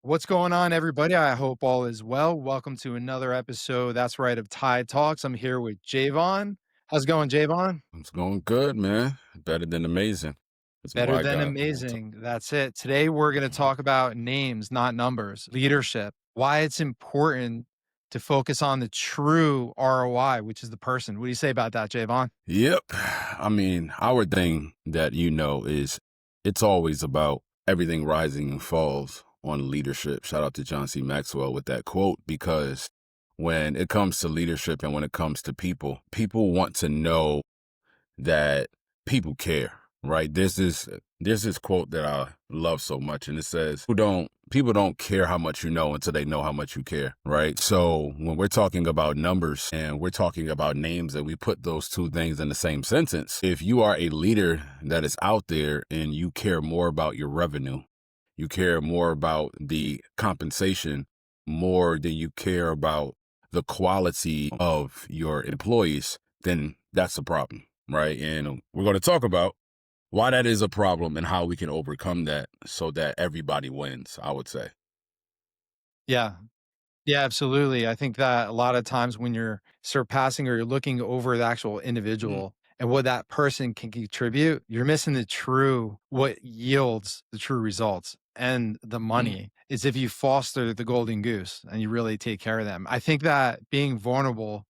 What's going on, everybody? I hope all is well. Welcome to another episode. That's right, of Tide Talks. I'm here with Javon. How's it going, Javon? It's going good, man. Better than amazing. That's what Better I than got. amazing. That's it. Today, we're going to talk about names, not numbers, leadership, why it's important to focus on the true ROI, which is the person. What do you say about that, Javon? Yep. I mean, our thing that is it's always about everything rising and falls on leadership. Shout out to John C. Maxwell with that quote, because when it comes to leadership and when it comes to people want to know that people care, right? There's this quote that I love so much, and it says, People don't care how much you know until they know how much you care," right? So when we're talking about numbers and we're talking about names and we put those two things in the same sentence, if you are a leader that is out there and you care more about your revenue, you care more about the compensation more than you care about the quality of your employees, then that's a problem, right? And we're going to talk about why that is a problem and how we can overcome that so that everybody wins, I would say. Yeah. Yeah, absolutely. I think that a lot of times when you're surpassing or you're looking over the actual Mm, individual and what that person can contribute, you're missing what yields the true results. And the mm, money is if you foster the golden goose and you really take care of them. I think that being vulnerable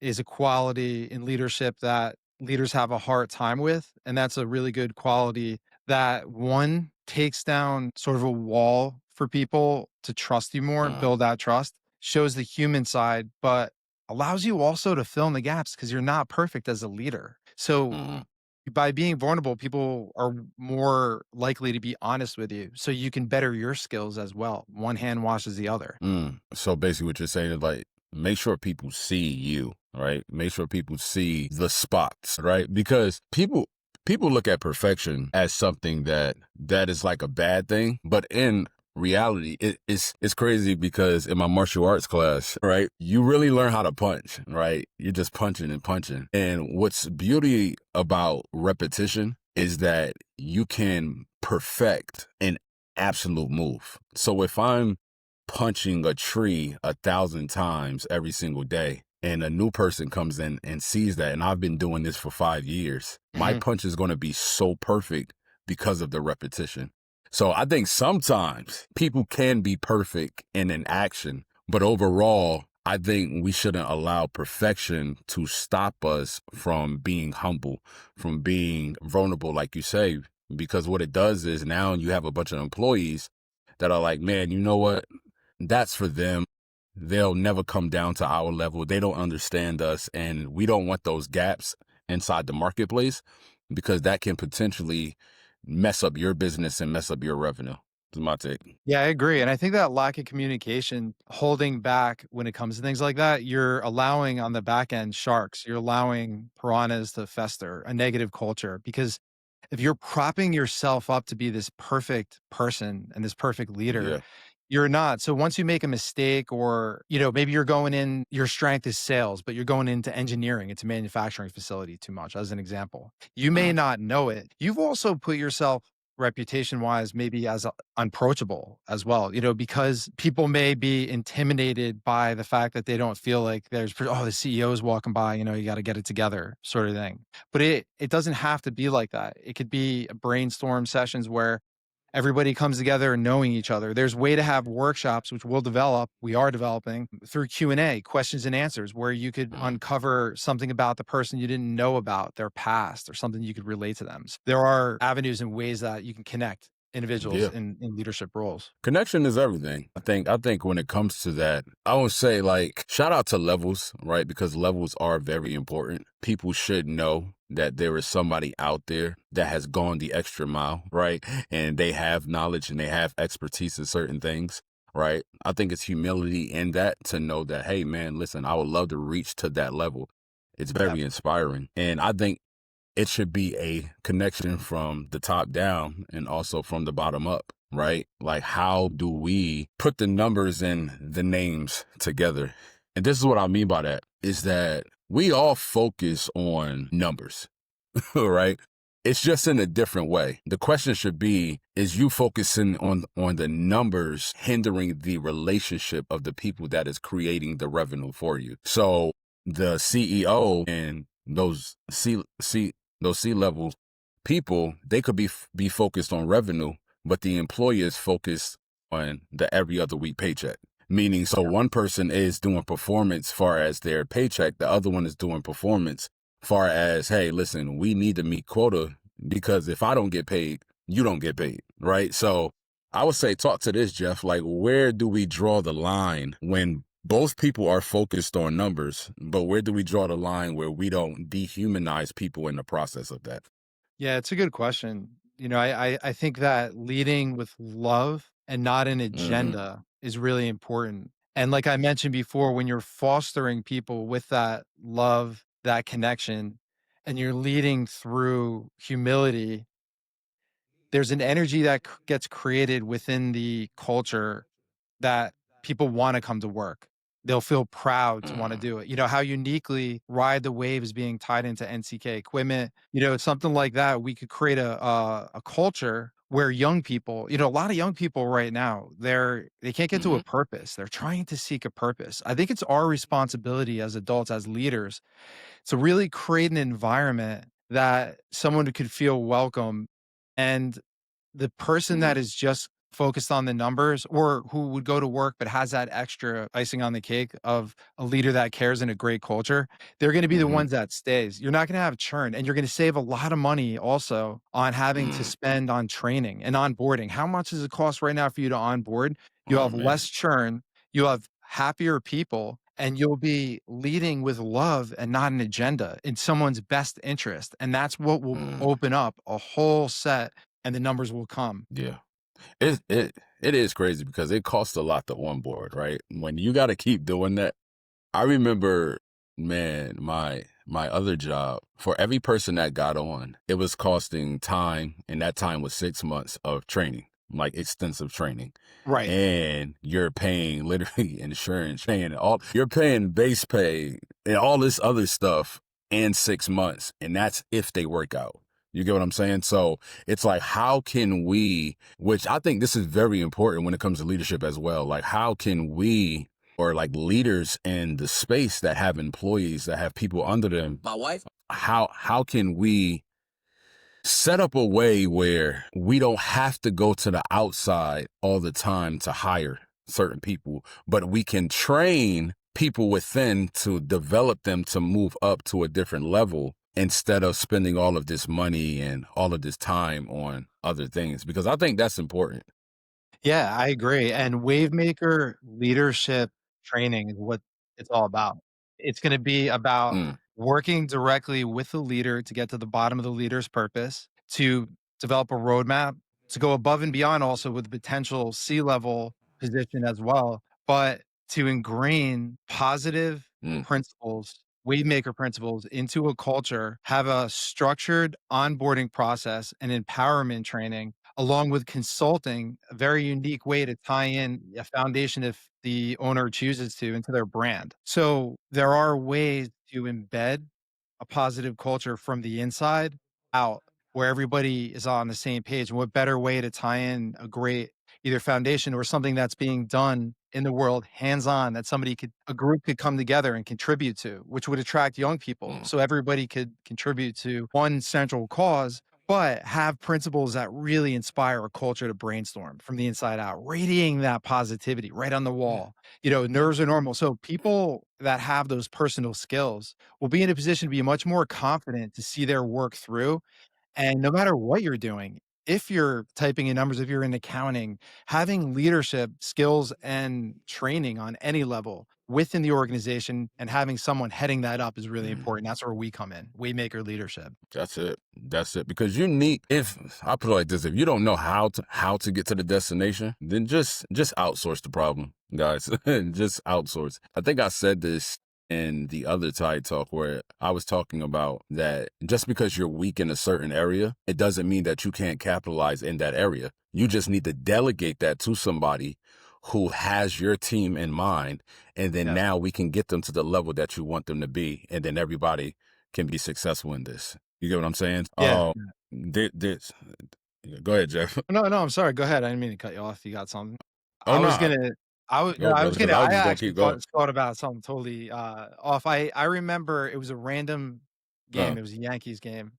is a quality in leadership that leaders have a hard time with. And that's a really good quality that one takes down sort of a wall for people to trust you more, uh, build that trust, shows the human side, but allows you also to fill in the gaps because you're not perfect as a leader. So uh, by being vulnerable, people are more likely to be honest with you. So you can better your skills as well. One hand washes the other. So basically what you're saying is like, make sure people see you, right? Make sure people see the spots, right? Because people look at perfection as something that is like a bad thing, but in reality, it's crazy because in my martial arts class, right, you really learn how to punch, right? You're just punching and punching. And what's beauty about repetition is that you can perfect an absolute move. So if I'm punching a tree 1,000 times every single day, and a new person comes in and sees that, and I've been doing this for 5 years, my Mhm. punch is going to be so perfect because of the repetition. So I think sometimes people can be perfect in an action, but overall, I think we shouldn't allow perfection to stop us from being humble, from being vulnerable, like you say, because what it does is now you have a bunch of employees that are like, man, you know what? That's for them. They'll never come down to our level. They don't understand us. And we don't want those gaps inside the marketplace because that can potentially mess up your business and mess up your revenue. That's my take. Yeah, I agree. And I think that lack of communication, holding back when it comes to things like that, you're allowing on the back end sharks, you're allowing piranhas to fester, a negative culture. Because if you're propping yourself up to be this perfect person and this perfect leader, Yeah. you're not. So once you make a mistake or, maybe you're going in, your strength is sales, but you're going into engineering, into manufacturing facility too much, as an example. You may Uh, not know it. You've also put yourself reputation wise, maybe as unapproachable as well, because people may be intimidated by the fact that they don't feel like the CEO is walking by, you got to get it together sort of thing. But it doesn't have to be like that. It could be brainstorm sessions where everybody comes together and knowing each other. There's way to have workshops, which we are developing through Q&A, questions and answers, where you could uh, uncover something about the person you didn't know about, their past, or something you could relate to them. So there are avenues and ways that you can connect individuals yeah. in leadership roles. Connection is everything. I think when it comes to that, I would say like shout out to levels, right? Because levels are very important. People should know that there is somebody out there that has gone the extra mile, right? And they have knowledge and they have expertise in certain things, right? I think it's humility in that to know that, hey man, listen, I would love to reach to that level. It's Yeah. very inspiring. And I think it should be a connection from the top down and also from the bottom up, right? Like, how do we put the numbers and the names together? And this is what I mean by that is that we all focus on numbers, right? It's just in a different way. The question should be, is you focusing on the numbers hindering the relationship of the people that is creating the revenue for you? So the CEO and those C level people, they could be focused on revenue, but the employer is focused on the every other week paycheck. Meaning, so Yeah. one person is doing performance far as their paycheck, the other one is doing performance far as, hey, listen, we need to meet quota because if I don't get paid, you don't get paid, right? So I would say, talk to this, Jeff. Like, where do we draw the line when both people are focused on numbers, but where do we draw the line where we don't dehumanize people in the process of that? Yeah, it's a good question. I think that leading with love and not an Mm-hmm. agenda is really important. And like I mentioned before, when you're fostering people with that love, that connection, and you're leading through humility, there's an energy that gets created within the culture that people wanna come to work. They'll feel proud to wanna Mm-hmm. do it. How uniquely Ride the Wave is being tied into NCK equipment, something like that, we could create a culture where young people, a lot of young people right now, they can't get to Mm-hmm. a purpose. They're trying to seek a purpose. I think it's our responsibility as adults, as leaders, to really create an environment that someone could feel welcome, and the person Mm-hmm. that is just focused on the numbers, or who would go to work but has that extra icing on the cake of a leader that cares in a great culture, they're going to be the Mm-hmm. ones that stays. You're not going to have churn, and you're going to save a lot of money also on having to Mm-hmm. spend on training and onboarding. How much does it cost right now for you to onboard? You'll Oh have man. less churn, you'll have happier people, and you'll be leading with love and not an agenda in someone's best interest. And that's what will Mm, open up a whole set, and the numbers will come. yeah. It is crazy because it costs a lot to onboard, right? When you got to keep doing that. I remember, man, my other job, for every person that got on, it was costing time, and that time was 6 months of training, like extensive training. Right. And you're paying literally insurance, paying all, you're paying base pay and all this other stuff in 6 months. And that's if they work out. You get what I'm saying? So it's like, how can we, which I think this is very important when it comes to leadership as well. Like, how can we, or like leaders in the space that have employees that have people under them, My wife? how can we set up a way where we don't have to go to the outside all the time to hire certain people, but we can train people within to develop them to move up to a different level instead of spending all of this money and all of this time on other things, because I think that's important. Yeah, I agree, and Wavemaker leadership training is what it's all about. It's gonna be about Mm, working directly with the leader to get to the bottom of the leader's purpose, to develop a roadmap, to go above and beyond also with potential C-level position as well, but to ingrain positive mm, principles, Wavemaker principles into a culture, have a structured onboarding process and empowerment training along with consulting, a very unique way to tie in a foundation if the owner chooses to into their brand. So there are ways to embed a positive culture from the inside out where everybody is on the same page. And what better way to tie in a great either foundation or something that's being done in the world hands on that a group could come together and contribute to, which would attract young people. mm, So everybody could contribute to one central cause, but have principles that really inspire a culture to brainstorm from the inside out, radiating that positivity right on the yeah, wall. Nerves are normal. So people that have those personal skills will be in a position to be much more confident to see their work through. And no matter what you're doing, if you're typing in numbers, if you're in accounting, having leadership skills and training on any level within the organization and having someone heading that up is really mm. important. That's where we come in. Waymaker leadership. That's it. That's it. Because you need, if I put it like this, if you don't know how to get to the destination, then just outsource the problem, guys. Just outsource. I think I said this in the other Tide Talk where I was talking about that just because you're weak in a certain area, it doesn't mean that you can't capitalize in that area. You just need to delegate that to somebody who has your team in mind. And then Yes. now we can get them to the level that you want them to be. And then everybody can be successful in this. You get what I'm saying? Yeah. This. Go ahead, Jeff. No, no, I'm sorry. Go ahead. I didn't mean to cut you off. You got something. Oh I was no, gonna I was no, go I brother, was because gonna I was I just gonna actually keep going. thought about something totally, off. I remember it was a random Uh, game. It was a Yankees game.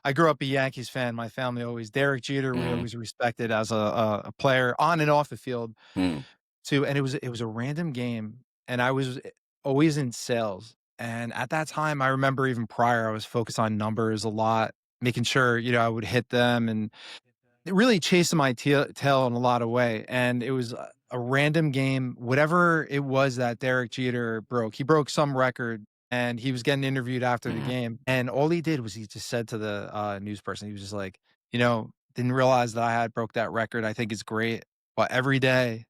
I grew up a Yankees fan. My family always Derek Jeter, we mm, always respected as a player on and off the field mm, too, and it was a random game, and I was, always in sales, and at that time, I remember even prior, I was focused on numbers a lot, making sure, I would hit them and it really chased my tail in a lot of way, and it was a random game, whatever it was that Derek Jeter broke. He broke some record, and he was getting interviewed after the mm, game, and all he did was he just said to the, news person, he was just like, "Didn't realize that I had broke that record. I think it's great, but every day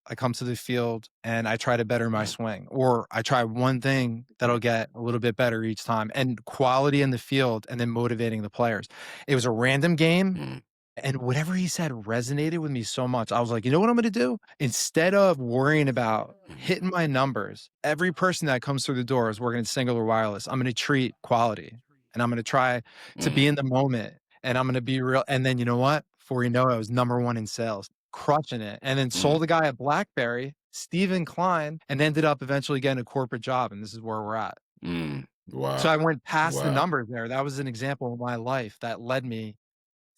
I come to the field and I try to better my mm, swing, or I try one thing that'll get a little bit better each time," and quality in the field and then motivating the players. It was a random game, mm, and whatever he said resonated with me so much. I was like, "You know what I'm gonna do? Instead of worrying about mm, hitting my numbers, every person that comes through the door is working single or wireless. I'm gonna treat quality, and I'm gonna try to be mm, in the moment, and I'm gonna be real." And then you know what? Before you know it, I was number 1 in sales, crushing it, and then mm, sold a guy at BlackBerry, Stephen Klein, and ended up eventually getting a corporate job, and this is where we're at. So wow, I went past the wow. numbers there. That was an example of my life that led me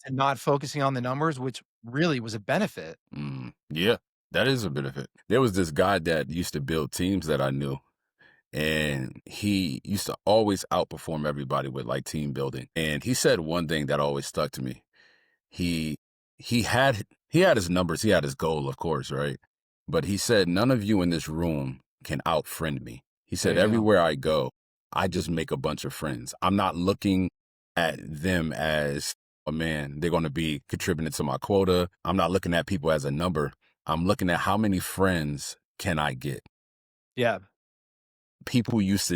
and not focusing on the numbers, which really was a benefit. Yeah, that is a benefit. There was this guy that used to build teams that I knew, and he used to always outperform everybody with like team building. And he said one thing that always stuck to me. He he had his numbers, he had his goal, of course, right? But he said, none of you in this room can outfriend me. He There said, you go. everywhere I go, I just make a bunch of friends. I'm not looking at them as, oh man, they're going to be contributing to my quota. I'm not looking at people as a number. I'm looking at how many friends can I get. Yeah, People used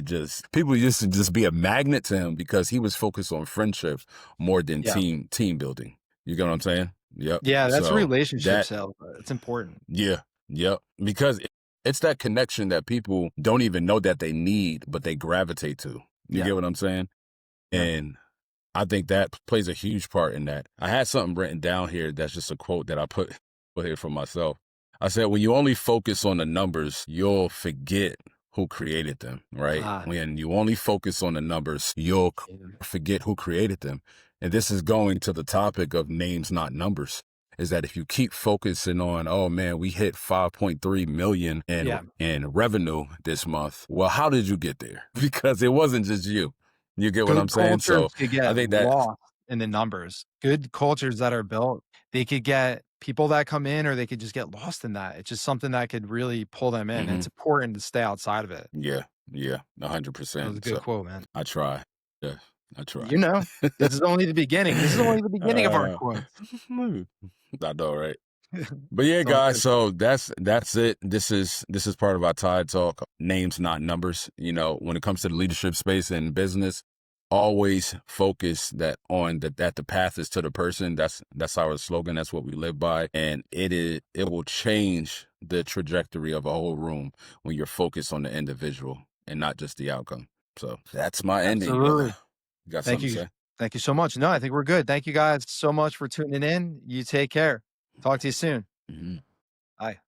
to just be a magnet to him because he was focused on friendship more than yeah. team building. You get what I'm saying? Yep. Yeah, that's So relationship that sales, it's important. yeah, yep. Because it's that connection that people don't even know that they need, but they gravitate to. You Yeah, get what I'm saying? yeah. And I think that plays a huge part in that. I had something written down here that's just a quote that I put here for myself. I said, when you only focus on the numbers, you'll forget who created them, right? Ah, When you only focus on the numbers, you'll yeah. forget who created them. And this is going to the topic of names, not numbers. Is that if you keep focusing on, oh man, we hit 5.3 million Yeah. in revenue this month. Well, how did you get there? Because it wasn't just you. You get what I'm Good saying? So cultures could I get think that lost in the numbers. Good cultures that are built, they could get people that come in or they could just get lost in that. It's just something that could really pull them in, and hmm it's important to stay outside of it. yeah, yeah, That was a 100%. good So quote, man. I try. Yeah, I try. You know, this is only the beginning. This is only the beginning of our uh, quotes. I know, right? But yeah, It's only guys. gonna start. So that's it. This is part of our Tide Talk. Names, not numbers. You know, when it comes to the leadership space and business, always focus that the path is to the person. That's our slogan. That's what we live by, and it will change the trajectory of a whole room when you're focused on the individual and not just the outcome. So that's my ending, brother. Absolutely. You got Thank something you. to say? Thank you so much. No, I think we're good. Thank you guys so much for tuning in. You take care. Talk to you soon. Mhm. Bye.